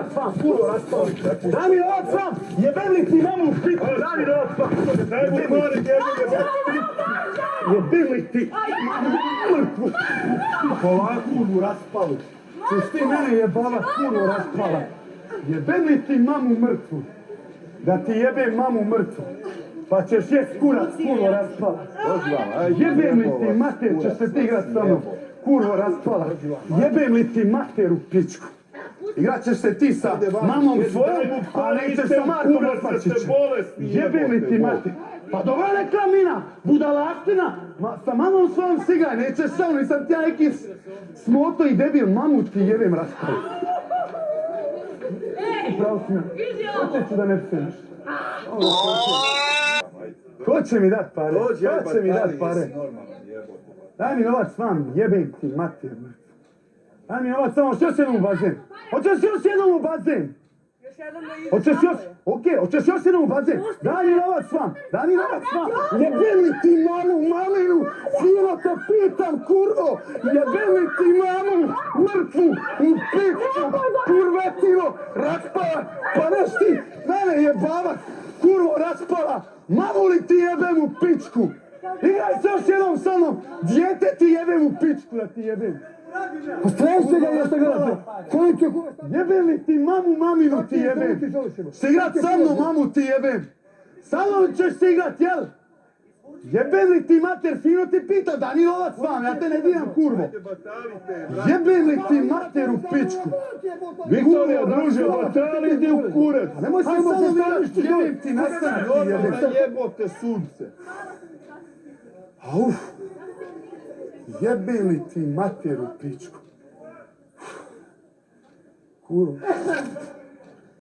novac vam, kurvo raspali. Daj mi novac vam, jebem li ti mamu u pitu, daj mi novac vam. Jebem li ti mrtvu. Polako kurvu raspali. Češ ti mene jebavat kurvo raspala. Jebem li ti mamu mrtvu. Da ti jebem mamu mrtvu. Pa ćeš jest kurac, kurvo raspala. Jebem li ti mater, ćeš se ti igrat sa mnom. Kurvo raspala. Jebem li ti mater u pičku. Igrat ćeš se ti sa mamom svojom, a nećeš sa Markom Osmačićem. Jebem li ti mater. Pa dovele klamina, budalaština. Sa mamom svojom sigaj, nećeš sa mnom, nisam ti ja neki smoto i debil. Mamu ti jebem raspala. Pravo si me. Hoće ću da ne pseniš. Ko će mi dat pare? Ko će mi dat pare? Daj mi novac vam, jebem ti mater. Daj mi novac samo, hoćeš još jednom u bazen? Hoćeš još jednom u bazen? Hoćeš još? Okej, hoćeš još jednom u bazen? Daj mi novac vam, daj mi novac vam. Jebem li ti mamu, maminu, sino te pitam, kurvo. Jebem li ti mamu, mrtvu, u pičku, kurvetino, raspala, pa neš ti mene jebavat, kurvo raspala. Mamu li ti jebem u pičku? Igraj se još jednom sa mnom, djete ti jebem u pičku da ti jebem. Ostavite ga i jeste gledate. Jebem li ti mamu, maminu ti jebem. Šće igrat sa mnom, mamu ti jebem. Sa mnom ćeš se igrat, jel? Jebem li ti mater, fino ti pita, da ni novac vam, ja te ne diram kurvo. Jebem li ti mater u pičku. Viktorija, druže, batali ide u kurac. Nemoj se samo vidiš, jebem ti nastane ti jebem. Jebote sunce. Auf. Jebem li ti mater u pičku. Kurvo.